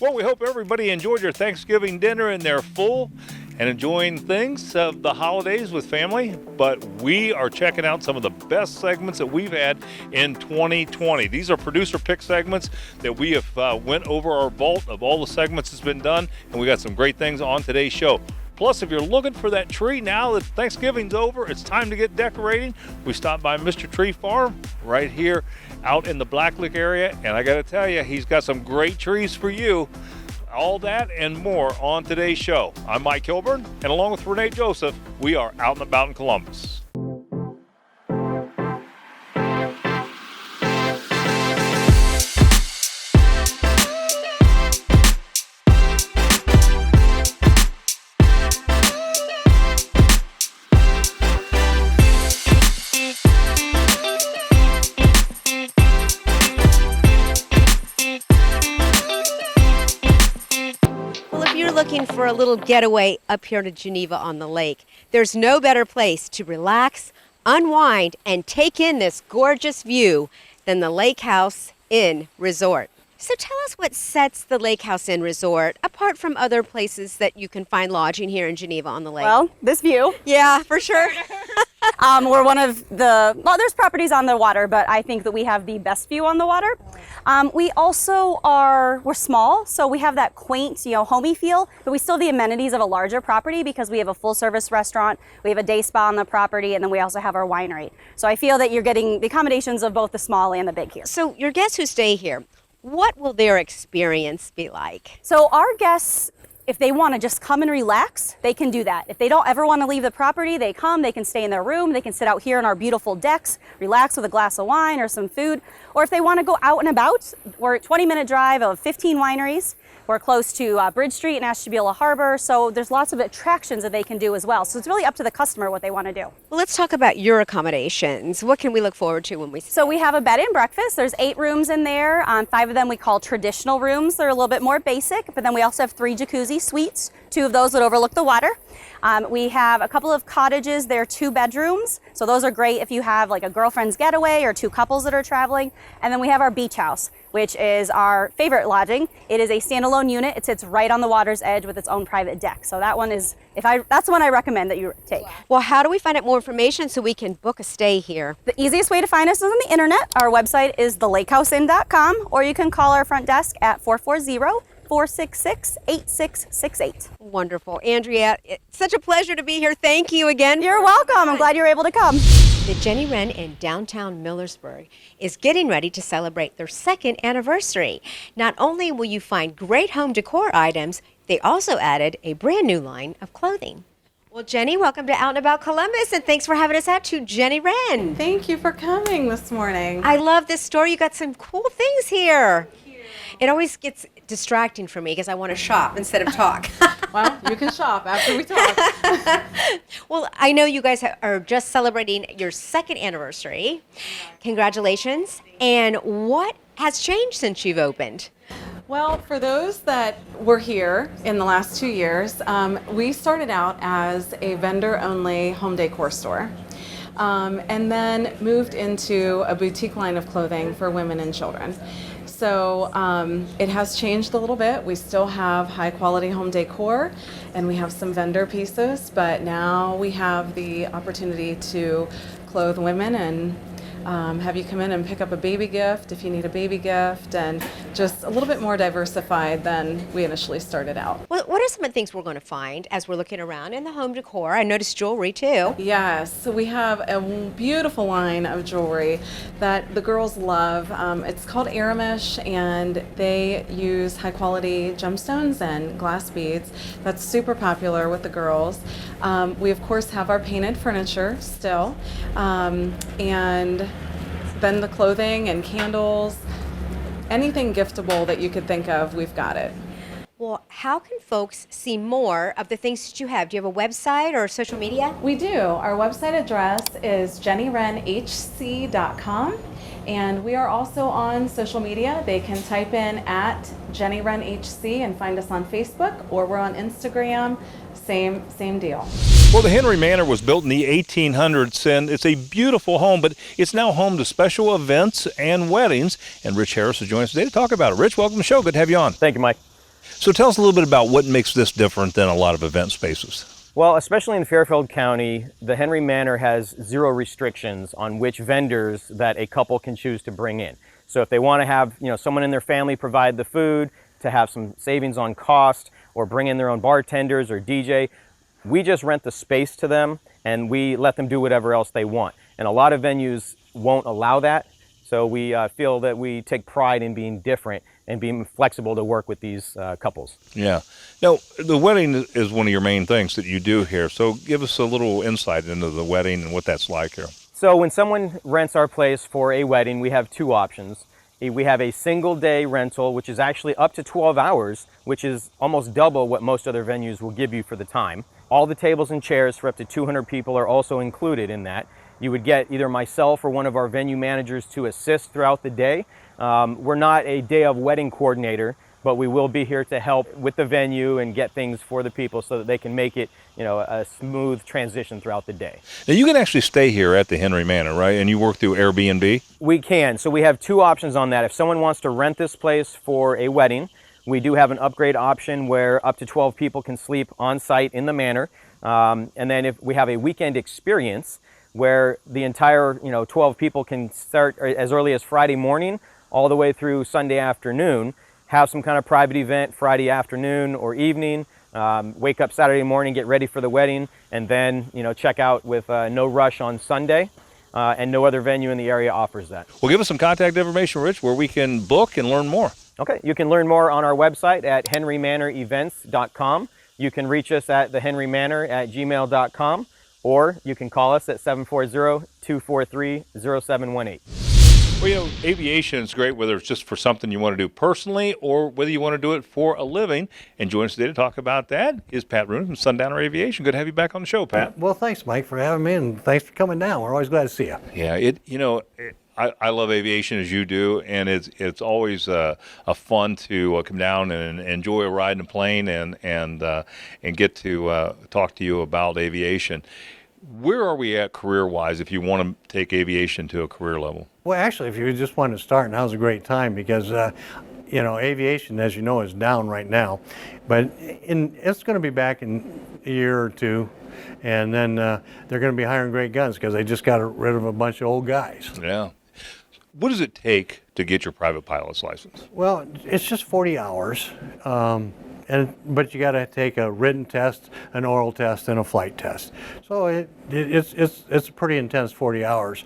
Well, we hope everybody enjoyed your Thanksgiving dinner and they're full and enjoying things of the holidays with family. But we are checking out some of the best segments that we've had in 2020. These are producer pick segments that we have went over our vault of all the segments that's been done, and we got some great things on today's show. Plus, if you're looking for that tree now that Thanksgiving's over, it's time to get decorating. We stopped by Mr. Tree Farm right here out in the Blacklick area, and I got to tell you, he's got some great trees for you. All that and more on today's show. I'm Mike Kilburn, and along with Renee Joseph, we are out and about in Columbus. Looking for a little getaway up here to Geneva on the lake, there's no better place to relax, unwind, and take in this gorgeous view than the Lake House Inn Resort. So tell us what sets the Lake House Inn Resort apart from other places that you can find lodging here in Geneva on the lake. Well, this view. Yeah, for sure. We're one of the, well, there's properties on the water, but I think that we have the best view on the water. We also we're small, so we have that quaint, homey feel, but we still have the amenities of a larger property because we have a full service restaurant, we have a day spa on the property, and then we also have our winery. So I feel that you're getting the accommodations of both the small and the big here. So your guests who stay here, what will their experience be like? So our guests, if they want to just come and relax, they can do that. If they don't ever want to leave the property, they come, they can stay in their room, they can sit out here on our beautiful decks, relax with a glass of wine or some food. Or if they want to go out and about, we're a 20-minute drive of 15 wineries. We're close to Bridge Street and Ashtabula Harbor, so there's lots of attractions that they can do as well. So it's really up to the customer what they want to do. Well, let's talk about your accommodations. What can we look forward to when we stay? So we have a bed and breakfast. There's 8 rooms in there. 5 of them we call traditional rooms. They're a little bit more basic, but then we also have 3 jacuzzi suites, 2 of those that overlook the water. We have a couple of cottages. They're 2 bedrooms. So those are great if you have like a girlfriend's getaway or 2 couples that are traveling. And then we have our beach house, which is our favorite lodging. It is a standalone unit. It sits right on the water's edge with its own private deck. So that one is, that's the one I recommend that you take. Well, how do we find out more information so we can book a stay here? The easiest way to find us is on the internet. Our website is thelakehouseinn.com, or you can call our front desk at 440-466-8668. Wonderful. Andrea, it's such a pleasure to be here. Thank you again. You're welcome. I'm glad you were able to come. The Jenny Wren in downtown Millersburg is getting ready to celebrate their 2nd anniversary. Not only will you find great home decor items, they also added a brand new line of clothing. Well, Jenny, welcome to Out and About Columbus, and thanks for having us out to Jenny Wren. Thank you for coming this morning. I love this store. You got some cool things here. It always gets distracting for me because I want to shop instead of talk. Well, you can shop after we talk. Well, I know you guys are just celebrating your 2nd anniversary. Congratulations. And what has changed since you've opened? Well, for those that were here in the last 2 years, we started out as a vendor-only home decor store. And then moved into a boutique line of clothing for women and children. So it has changed a little bit. We still have high quality home decor and we have some vendor pieces, but now we have the opportunity to clothe women and have you come in and pick up a baby gift if you need a baby gift, and just a little bit more diversified than we initially started out. Well, what are some of the things we're going to find as we're looking around in the home decor? I noticed jewelry too. Yes, so we have a beautiful line of jewelry that the girls love. It's called Aramish, and they use high quality gemstones and glass beads. That's super popular with the girls. We of course have our painted furniture still, and then the clothing and candles, anything giftable that you could think of, we've got it. Well, how can folks see more of the things that you have? Do you have a website or social media? We do. Our website address is jennywrenhc.com, and we are also on social media. They can type in at JennyWrenHC and find us on Facebook, or we're on Instagram. Same deal. Well, the Henry Manor was built in the 1800s, and it's a beautiful home, but it's now home to special events and weddings. And Rich Harris is joining us today to talk about it. Rich, welcome to the show. Good to have you on. Thank you, Mike. So tell us a little bit about what makes this different than a lot of event spaces. Well, especially in Fairfield County, the Henry Manor has 0 restrictions on which vendors that a couple can choose to bring in. So if they want to have, someone in their family provide the food to have some savings on cost, or bring in their own bartenders or DJ, we just rent the space to them and we let them do whatever else they want. And a lot of venues won't allow that. So we feel that we take pride in being different and being flexible to work with these couples. Yeah. Now, the wedding is one of your main things that you do here. So give us a little insight into the wedding and what that's like here. So when someone rents our place for a wedding, we have 2 options. We have a single day rental, which is actually up to 12 hours, which is almost double what most other venues will give you for the time. All the tables and chairs for up to 200 people are also included in that. You would get either myself or one of our venue managers to assist throughout the day. We're not a day of wedding coordinator, but we will be here to help with the venue and get things for the people so that they can make it, a smooth transition throughout the day. Now, you can actually stay here at the Henry Manor, right? And you work through Airbnb? We can. So we have 2 options on that. If someone wants to rent this place for a wedding, we do have an upgrade option where up to 12 people can sleep on site in the manor. And then if we have a weekend experience where the entire, 12 people can start as early as Friday morning all the way through Sunday afternoon, have some kind of private event Friday afternoon or evening, wake up Saturday morning, get ready for the wedding, and then, check out with no rush on Sunday. And no other venue in the area offers that. Well, give us some contact information, Rich, where we can book and learn more. Okay, you can learn more on our website at henrymanorevents.com. You can reach us at thehenrymanor@gmail.com, or you can call us at 740-243-0718. Well, aviation is great, whether it's just for something you want to do personally or whether you want to do it for a living. And joining us today to talk about that is Pat Rooney from Sundowner Aviation. Good to have you back on the show, Pat. Well, thanks, Mike, for having me, and thanks for coming down. We're always glad to see you. Yeah, I love aviation as you do, and it's always a fun to come down and enjoy a ride in a plane and get to talk to you about aviation. Where are we at career-wise if you want to take aviation to a career level? Well, actually, if you just want to start, now's a great time because, aviation, as you know, is down right now. But it's going to be back in a year or 2, and then they're going to be hiring great guns because they just got rid of a bunch of old guys. Yeah. What does it take to get your private pilot's license? Well, it's just 40 hours. But you got to take a written test, an oral test, and a flight test. So it's a pretty intense 40 hours.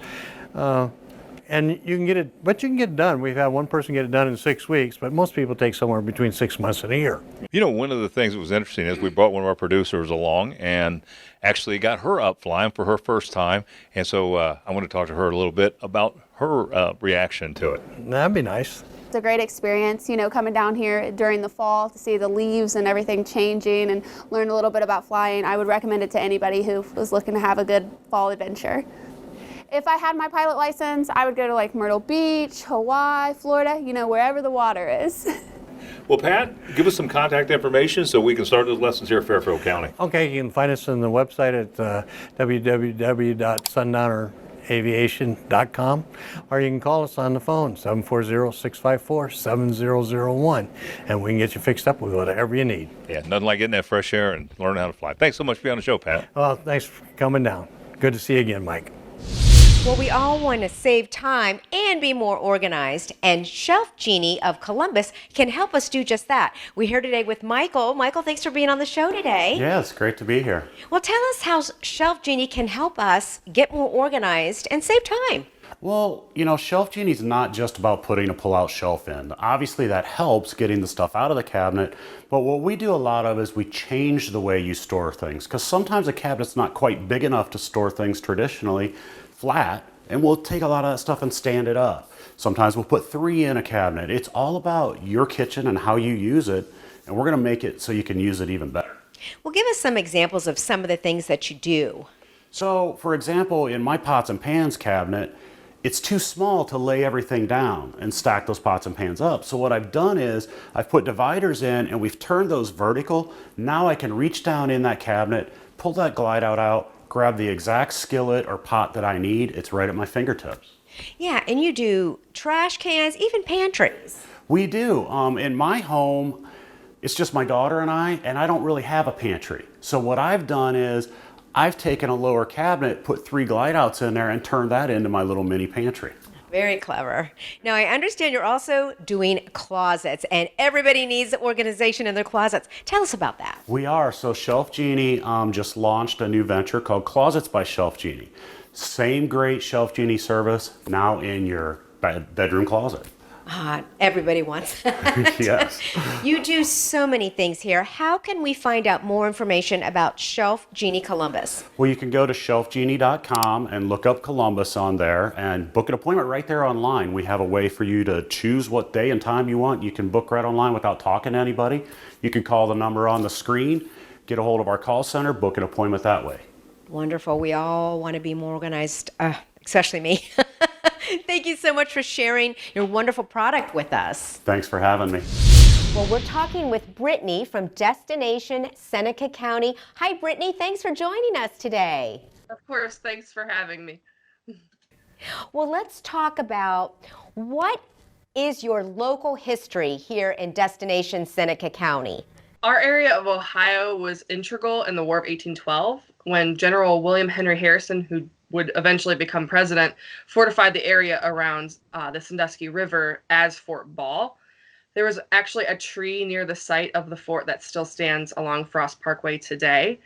And you can get it, but you can get it done. We've had one person get it done in 6 weeks, but most people take somewhere between 6 months and a year. One of the things that was interesting is we brought one of our producers along and actually got her up flying for her first time. And so I want to talk to her a little bit about her reaction to it. That'd be nice. It's a great experience, coming down here during the fall to see the leaves and everything changing and learn a little bit about flying. I would recommend it to anybody who was looking to have a good fall adventure. If I had my pilot license, I would go to like Myrtle Beach, Hawaii, Florida, wherever the water is. Well, Pat, give us some contact information so we can start those lessons here at Fairfield County. Okay, you can find us on the website at www.sundowneraviation.com, or you can call us on the phone, 740-654-7001, and we can get you fixed up with whatever you need. Yeah, nothing like getting that fresh air and learning how to fly. Thanks so much for being on the show, Pat. Well, thanks for coming down. Good to see you again, Mike. Well, we all want to save time and be more organized, and Shelf Genie of Columbus can help us do just that. We're here today with Michael. Michael, thanks for being on the show today. Yeah, it's great to be here. Well, tell us how Shelf Genie can help us get more organized and save time. Well, Shelf Genie's not just about putting a pull-out shelf in. Obviously, that helps getting the stuff out of the cabinet, but what we do a lot of is we change the way you store things, because sometimes a cabinet's not quite big enough to store things traditionally flat, and we'll take a lot of that stuff and stand it up. Sometimes we'll put 3 in a cabinet. It's all about your kitchen and how you use it, and we're going to make it so you can use it even better. Well, give us some examples of some of the things that you do. So, for example, in my pots and pans cabinet, it's too small to lay everything down and stack those pots and pans up. So what I've done is I've put dividers in and we've turned those vertical. Now I can reach down in that cabinet, pull that glide out, grab the exact skillet or pot that I need. It's right at my fingertips. Yeah, and you do trash cans, even pantries. We do. In my home, it's just my daughter and I don't really have a pantry. So what I've done is I've taken a lower cabinet, put 3 glide outs in there, and turned that into my little mini pantry. Very clever. Now, I understand you're also doing closets, and everybody needs organization in their closets. Tell us about that. We are. So Shelf Genie just launched a new venture called Closets by Shelf Genie. Same great Shelf Genie service, now in your bedroom closet. Everybody wants that. Yes. You do so many things here. How can we find out more information about Shelf Genie Columbus? Well, you can go to shelfgenie.com and look up Columbus on there and book an appointment right there online. We have a way for you to choose what day and time you want. You can book right online without talking to anybody. You can call the number on the screen, get a hold of our call center, book an appointment that way. Wonderful. We all want to be more organized, especially me. Thank you so much for sharing your wonderful product with us. Thanks for having me. Well, we're talking with Brittany from Destination Seneca County. Hi, Brittany. Thanks for joining us today. Of course. Thanks for having me. Well, let's talk about what is your local history here in Destination Seneca County. Our area of Ohio was integral in the War of 1812 when General William Henry Harrison, who would eventually become president, fortified the area around the Sandusky River as Fort Ball. There was actually a tree near the site of the fort that still stands along Frost Parkway today.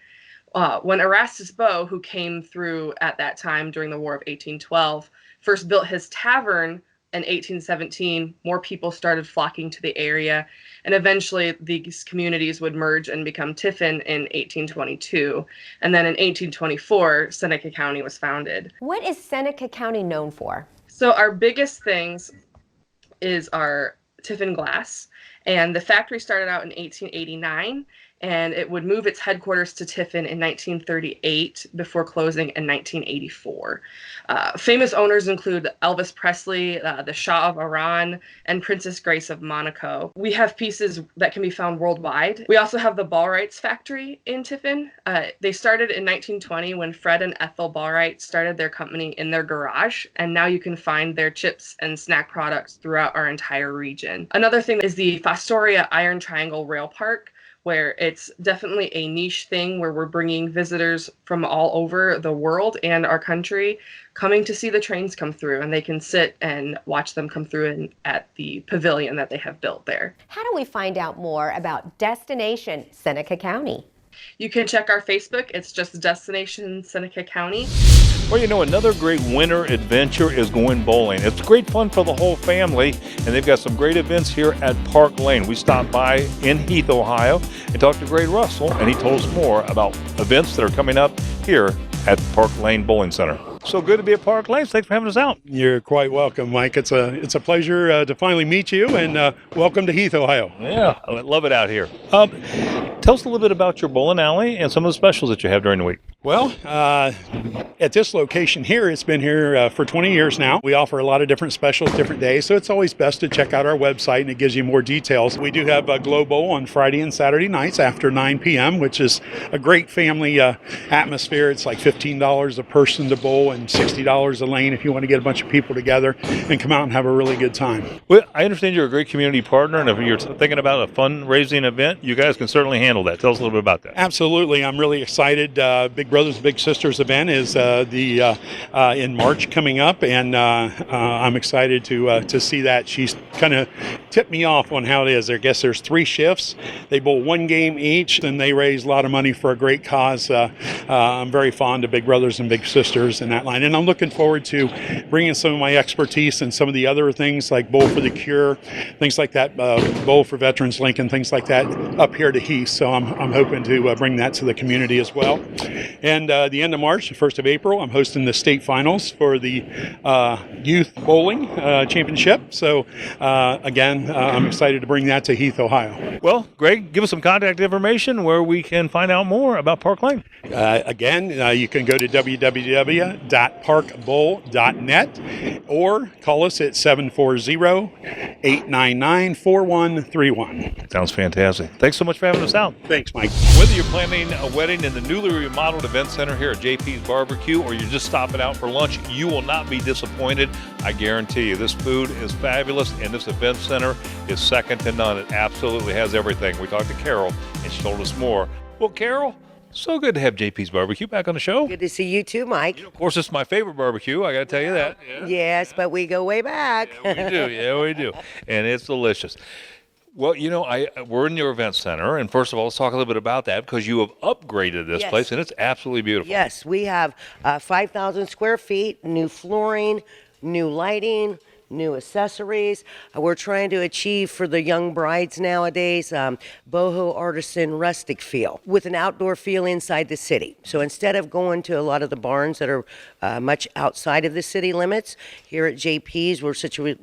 When Erastus Bowe, who came through at that time during the War of 1812, first built his tavern in 1817, more people started flocking to the area, and eventually these communities would merge and become Tiffin in 1822. And then in 1824, Seneca County was founded. What is Seneca County known for? So our biggest things is our Tiffin glass, and the factory started out in 1889, and it would move its headquarters to Tiffin in 1938 before closing in 1984. Famous owners include Elvis Presley, the Shah of Iran, and Princess Grace of Monaco. We have pieces that can be found worldwide. We also have the Ballwrights factory in Tiffin. They started in 1920 when Fred and Ethel Ballwright started their company in their garage, and now you can find their chips and snack products throughout our entire region. Another thing is the Fostoria Iron Triangle Rail Park, where it's definitely a niche thing where we're bringing visitors from all over the world and our country coming to see the trains come through, and they can sit and watch them come through at the pavilion that they have built there. How do we find out more about Destination Seneca County? You can check our Facebook. It's just Destination Seneca County. Well, you know, another great winter adventure is going bowling. It's great fun for the whole family, and they've got some great events here at Park Lane. We stopped by in Heath, Ohio, and talked to Greg Russell, and he told us more about events that are coming up here at Park Lane Bowling Center. So good to be at Park Lane. Thanks for having us out. You're quite welcome, Mike. It's a pleasure to finally meet you, and welcome to Heath, Ohio. Yeah, I love it out here. Tell us a little bit about your bowling alley and some of the specials that you have during the week. Well, at this location here, it's been here for 20 years now. We offer a lot of different specials, different days, so it's always best to check out our website, and it gives you more details. We do have a Glow Bowl on Friday and Saturday nights after 9 p.m., which is a great family atmosphere. It's like $15 a person to bowl and $60 a lane if you want to get a bunch of people together and come out and have a really good time. Well, I understand you're a great community partner, and if you're thinking about a fundraising event, you guys can certainly handle that. Tell us a little bit about that. Absolutely. I'm really excited. Big Brothers Big Sisters event is in March coming up, and I'm excited to see that. She's kind of tipped me off on how it is. I guess there's 3 shifts. They bowl 1 game each, and they raise a lot of money for a great cause. I'm very fond of Big Brothers and Big Sisters in that line, and I'm looking forward to bringing some of my expertise and some of the other things like Bowl for the Cure, things like that, Bowl for Veterans Lincoln, things like that up here to Heath. So I'm hoping to bring that to the community as well. And the end of March, the 1st of April, I'm hosting the state finals for the Youth Bowling Championship. So again, I'm excited to bring that to Heath, Ohio. Well, Greg, give us some contact information where we can find out more about Park Lane. Again, you can go to www.parkbowl.net or call us at 740-899-4131. Sounds fantastic. Thanks so much for having us out. Thanks, Mike. Whether you're planning a wedding in the newly remodeled event center here at JP's BBQ or you're just stopping out for lunch, you will not be disappointed. I guarantee you this food is fabulous, and this event center Diner is second to none. It absolutely has everything. We talked to Carol, and she told us more. Well, Carol, so good to have JP's BBQ back on the show. Good to see you too, Mike. Of course, it's my favorite barbecue. I got to tell you that. Yeah. Yes, but we go way back. Yeah, we do. Yeah, we do. And it's delicious. Well, we're in your event center, and first of all, let's talk a little bit about that because you have upgraded this Yes. place, and it's absolutely beautiful. Yes, we have 5,000 square feet, new flooring, new lighting, new accessories. We're trying to achieve for the young brides nowadays boho artisan rustic feel with an outdoor feel inside the city. So instead of going to a lot of the barns that are much outside of the city limits, here at JP's, we're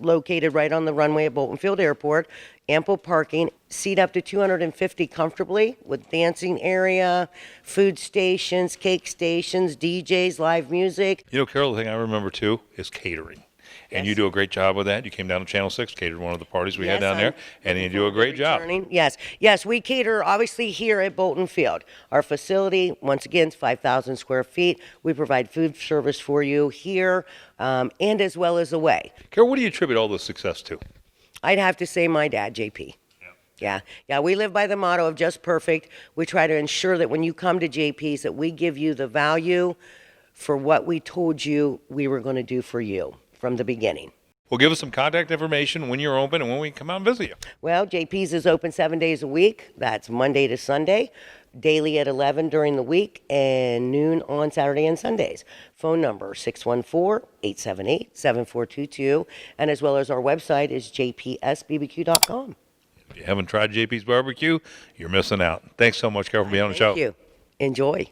located right on the runway at Bolton Field Airport. Ample parking, seat up to 250 comfortably with dancing area, food stations, cake stations, DJs, live music. Carol, the thing I remember too is catering. And you do a great job with that. You came down to Channel 6, catered one of the parties we had down there, and you do a great job. Yes, we cater obviously here at Bolton Field. Our facility, once again, is 5,000 square feet. We provide food service for you here and as well as away. Carol, what do you attribute all this success to? I'd have to say my dad, JP. Yeah, we live by the motto of just perfect. We try to ensure that when you come to JP's that we give you the value for what we told you we were going to do for you from the beginning. Well, give us some contact information when you're open and when we can come out and visit you. Well, JP's is open 7 days a week. That's Monday to Sunday, daily at 11 during the week, and noon on Saturday and Sundays. Phone number 614-878-7422, and as well as our website is jpsbbq.com. If you haven't tried JP's Barbecue, you're missing out. Thanks so much, Carol, for being on the show. Thank you. Enjoy.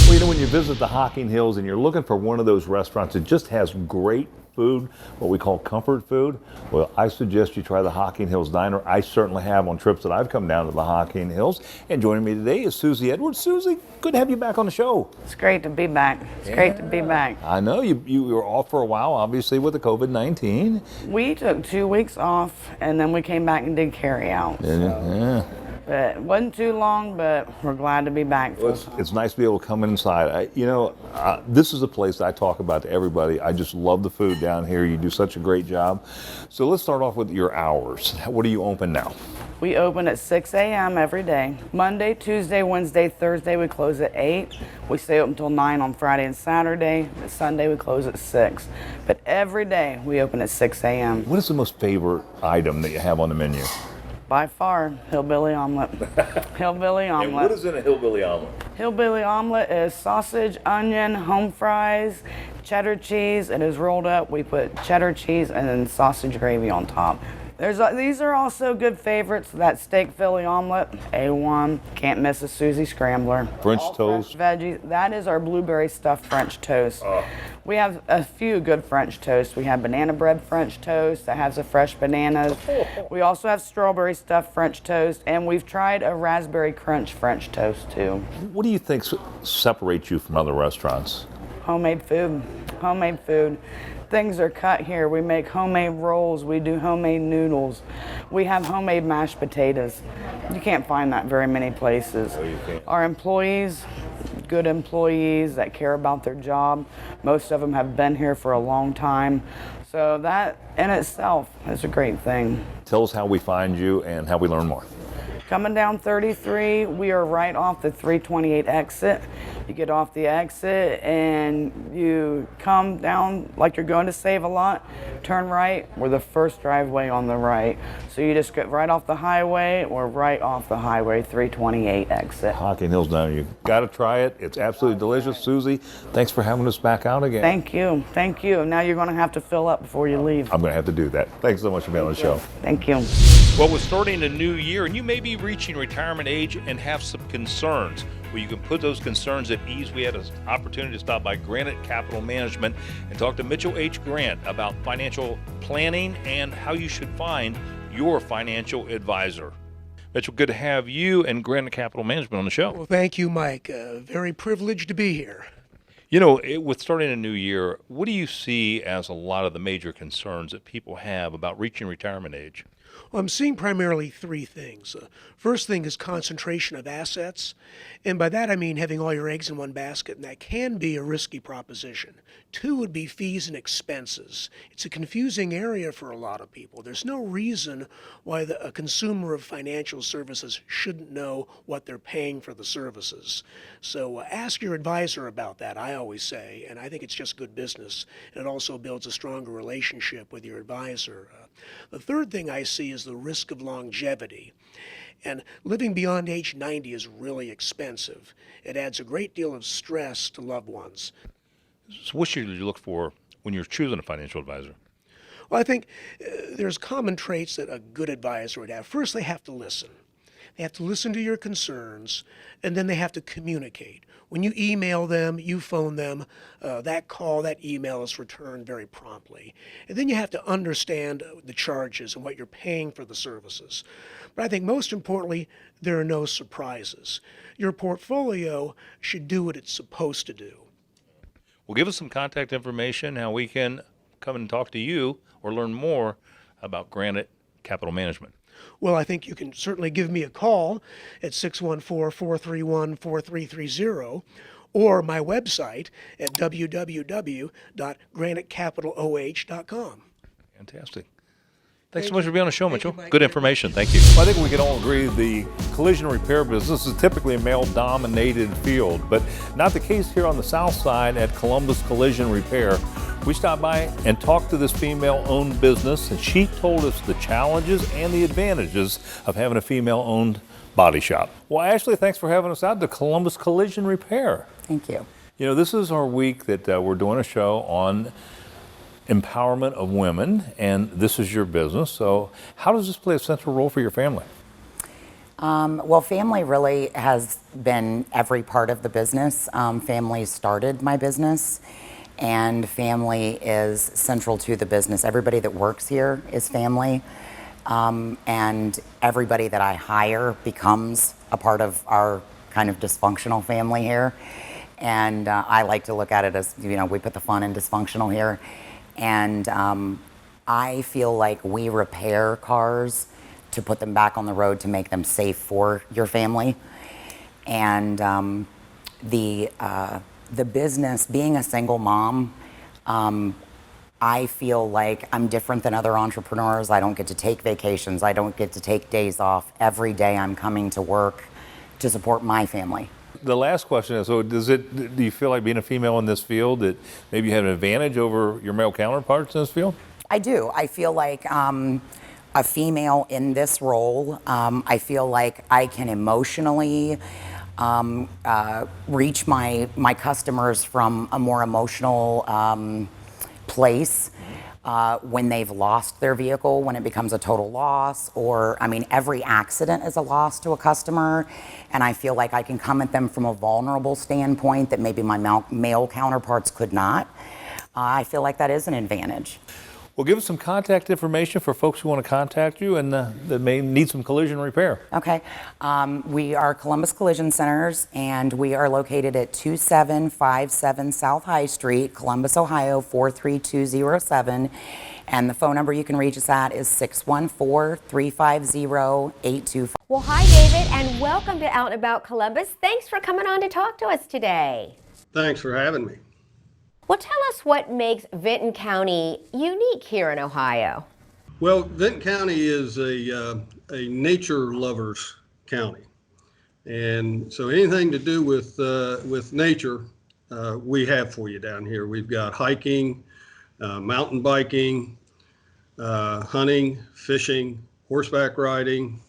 Well, when you visit the Hocking Hills and you're looking for one of those restaurants that just has great food, what we call comfort food, well, I suggest you try the Hocking Hills Diner. I certainly have on trips that I've come down to the Hocking Hills. And joining me today is Susie Edwards. Susie, good to have you back on the show. It's great to be back. It's great to be back. I know you were off for a while, obviously, with the COVID-19. We took 2 weeks off, and then we came back and did carry out. Yeah. But it wasn't too long, but we're glad to be back. Well, it's nice to be able to come inside. This is a place that I talk about to everybody. I just love the food down here. You do such a great job. So let's start off with your hours. What are you open now? We open at 6 a.m. every day. Monday, Tuesday, Wednesday, Thursday, we close at 8. We stay open until 9 on Friday and Saturday. And Sunday, we close at 6. But every day, we open at 6 a.m. What is the most favorite item that you have on the menu? By far, hillbilly omelet. Hillbilly omelet. And what is in a hillbilly omelet? Hillbilly omelet is sausage, onion, home fries, cheddar cheese. It is rolled up. We put cheddar cheese and then sausage gravy on top. These are also good favorites. That steak Philly omelet, A1. Can't miss a Susie scrambler. French toast. Fresh veggies. That is our blueberry stuffed French toast. We have a few good French toasts. We have banana bread French toast that has the fresh bananas. We also have strawberry stuffed French toast, and we've tried a raspberry crunch French toast too. What do you think separates you from other restaurants? Homemade food. Homemade food. Things are cut here. We make homemade rolls. We do homemade noodles. We have homemade mashed potatoes. You can't find that very many places. No, you can't. Our employees, good employees that care about their job. Most of them have been here for a long time. So that in itself is a great thing. Tell us how we find you and how we learn more. Coming down 33, we are right off the 328 exit. You get off the exit and you come down like you're going to Save a Lot, turn right. We're the first driveway on the right. So you just get right off the highway or right off the highway, 328 exit. Hocking Hills Diner. You got to try it. It's absolutely delicious. Susie, thanks for having us back out again. Thank you. Thank you. Now you're going to have to fill up before you leave. I'm going to have to do that. Thanks so much for being on the show. Thank you. Well, we're starting a new year, and you may be reaching retirement age and have some concerns. Well, you can put those concerns at ease. We had an opportunity to stop by Granite Capital Management and talk to Mitchell H. Grant about financial planning and how you should find your financial advisor. Mitchell, good to have you and Granite Capital Management on the show. Well, thank you, Mike. Very privileged to be here. With starting a new year, what do you see as a lot of the major concerns that people have about reaching retirement age? Well, I'm seeing primarily three things. First thing is concentration of assets, and by that I mean having all your eggs in one basket, and that can be a risky proposition. Two would be fees and expenses. It's a confusing area for a lot of people. There's no reason why a consumer of financial services shouldn't know what they're paying for the services. So ask your advisor about that, I always say, and I think it's just good business, and it also builds a stronger relationship with your advisor. The third thing I see is the risk of longevity. And living beyond age 90 is really expensive. It adds a great deal of stress to loved ones. So what should you look for when you're choosing a financial advisor? Well, I think there's common traits that a good advisor would have. First, they have to listen. They have to listen to your concerns, and then they have to communicate. When you email them, you phone them, that call, that email is returned very promptly. And then you have to understand the charges and what you're paying for the services. But I think most importantly, there are no surprises. Your portfolio should do what it's supposed to do. Well, give us some contact information, how we can come and talk to you or learn more about Granite Capital Management. Well, I think you can certainly give me a call at 614-431-4330 or my website at www.granitecapitaloh.com. Fantastic. Thanks so much for being on the show, Mitchell. Good information. Thank you. Well, I think we can all agree the collision repair business is typically a male-dominated field, but not the case here on the south side at Columbus Collision Repair. We stopped by and talked to this female-owned business, and she told us the challenges and the advantages of having a female-owned body shop. Well, Ashley, thanks for having us out to Columbus Collision Repair. Thank you. You know, this is our week that we're doing a show on empowerment of women, and this is your business. So how does this play a central role for your family? Well, family really has been every part of the business. Family started my business, and family is central to the business. Everybody that works here is family, and everybody that I hire becomes a part of our kind of dysfunctional family here. And I like to look at it as, you know, we put the fun in dysfunctional here. And I feel like we repair cars to put them back on the road to make them safe for your family. And the business, being a single mom, I feel like I'm different than other entrepreneurs. I don't get to take vacations. I don't get to take days off. Every day I'm coming to work to support my family. The last question is, so do you feel like being a female in this field that maybe you have an advantage over your male counterparts in this field? I do. I feel like a female in this role, I feel like I can emotionally reach my customers from a more emotional place. When they've lost their vehicle, when it becomes a total loss, or, I mean, every accident is a loss to a customer, and I feel like I can come at them from a vulnerable standpoint that maybe my male counterparts could not. I feel like that is an advantage. Well, give us some contact information for folks who want to contact you and that may need some collision repair. Okay. We are Columbus Collision Centers, and we are located at 2757 South High Street, Columbus, Ohio, 43207. And the phone number you can reach us at is 614-350-8255. Well, hi, David, and welcome to Out and About Columbus. Thanks for coming on to talk to us today. Thanks for having me. Well, tell us what makes Vinton County unique here in Ohio. Well, Vinton County is a nature lovers county, and so anything to do with nature, we have for you down here. We've got hiking, mountain biking, hunting, fishing, horseback riding,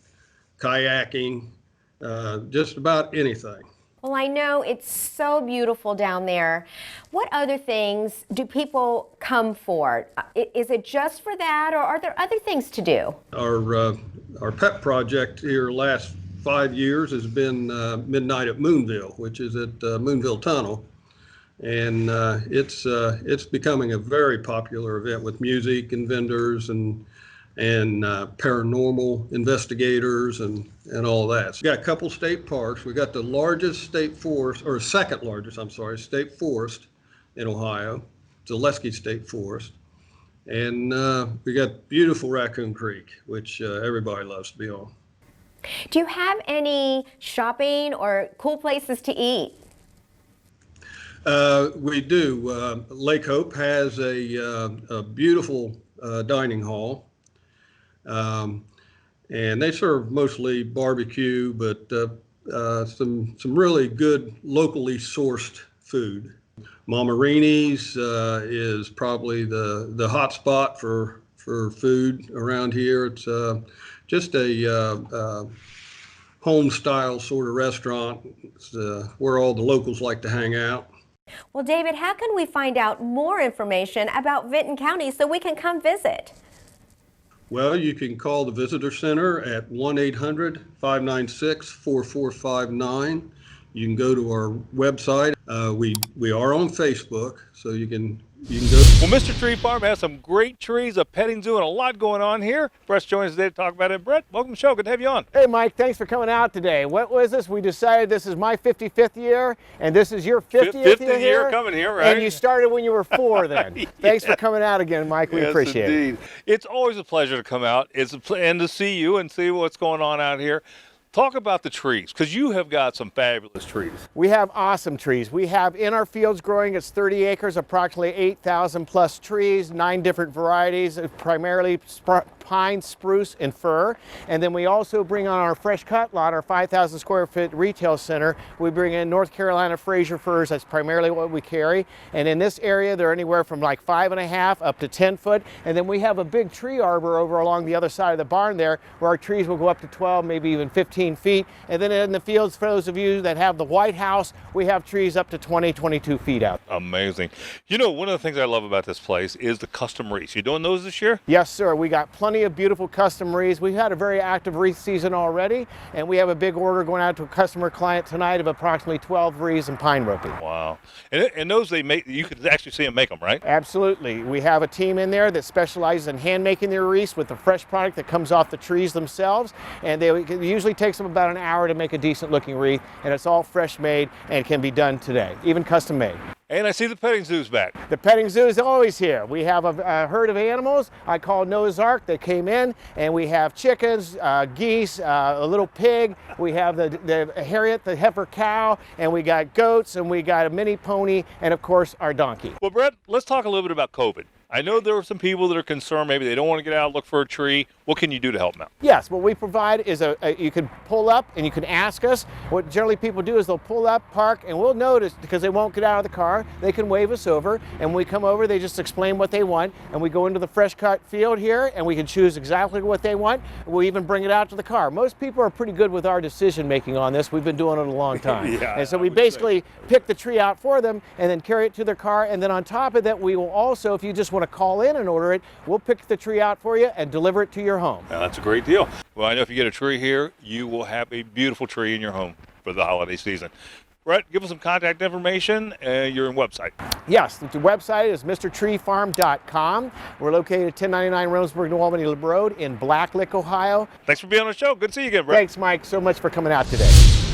kayaking, just about anything. Well, I know it's so beautiful down there. What other things do people come for? Is it just for that, or are there other things to do? Our pet project here last 5 years has been Midnight at Moonville, which is at Moonville Tunnel. And it's becoming a very popular event with music and vendors and paranormal investigators and all that. So we got a couple state parks. We got the largest state forest, or second largest, state forest in Ohio, Zaleski State Forest. And we got beautiful Raccoon Creek, which everybody loves to be on. Do you have any shopping or cool places to eat? We do. Lake Hope has a beautiful dining hall. And they serve mostly barbecue, but some really good locally sourced food. Mamarini's is probably the hot spot for food around here. It's just a home style sort of restaurant. It's where all the locals like to hang out. Well, David, how can we find out more information about Vinton County so we can come visit? Well, you can call the Visitor Center at 1-800-596-4459. You can go to our website. We are on Facebook, so you can go. Well, Mr. Tree Farm has some great trees, a petting zoo, and a lot going on here. Brett's joining us today to talk about it. Brett, welcome to the show. Good to have you on. Hey, Mike, thanks for coming out today. What was this? We decided this is my 55th year, and this is your 50th year coming here, right? And you started when you were 4 then. Yeah. Thanks for coming out again, Mike. We appreciate it. It's always a pleasure to come out. And to see you and see what's going on out here. Talk about the trees, because you have got some fabulous trees. We have awesome trees. We have in our fields growing, it's 30 acres, approximately 8,000 plus trees, 9 different varieties, primarily pine, spruce, and fir. And then we also bring on our fresh cut lot, our 5,000 square foot retail center. We bring in North Carolina Fraser firs. That's primarily what we carry. And in this area, they're anywhere from like 5.5 up to 10 foot. And then we have a big tree arbor over along the other side of the barn there, where our trees will go up to 12, maybe even 15 feet. And then in the fields, for those of you that have the White House, we have trees up to 20, 22 feet out. Amazing. You know, one of the things I love about this place is the custom wreaths. You doing those this year? Yes, sir. We got plenty of beautiful custom wreaths. We've had a very active wreath season already, and we have a big order going out to a customer client tonight of approximately 12 wreaths and pine roping. Wow. And those they make, you could actually see them make them, right? Absolutely. We have a team in there that specializes in hand making their wreaths with the fresh product that comes off the trees themselves, and it usually takes them about an hour to make a decent looking wreath, and it's all fresh made and can be done today, even custom made. And I see the petting zoo's back. The petting zoo is always here. We have a herd of animals I call Noah's Ark that came in, and we have chickens, geese, a little pig. We have the Harriet, the heifer cow, and we got goats, and we got a mini pony, and of course our donkey. Well, Brett, let's talk a little bit about COVID. I know there are some people that are concerned, maybe they don't want to get out and look for a tree. What can you do to help them out? Yes, what we provide is you can pull up and you can ask us. What generally people do is they'll pull up, park, and we'll notice because they won't get out of the car. They can wave us over, and when we come over, they just explain what they want, and we go into the fresh cut field here, and we can choose exactly what they want. We'll even bring it out to the car. Most people are pretty good with our decision making on this. We've been doing it a long time. Yeah, and so we basically pick the tree out for them and then carry it to their car, and then on top of that, we will also, if you just want to call in and order it, we'll pick the tree out for you and deliver it to your home. Now, that's a great deal. Well, I know if you get a tree here, you will have a beautiful tree in your home for the holiday season. Brett, give us some contact information and your website. Yes, the website is mrtreefarm.com. We're located at 1099 Reynoldsburg, New Albany Road in Blacklick, Ohio. Thanks for being on the show. Good to see you again, Brett. Thanks, Mike, so much for coming out today.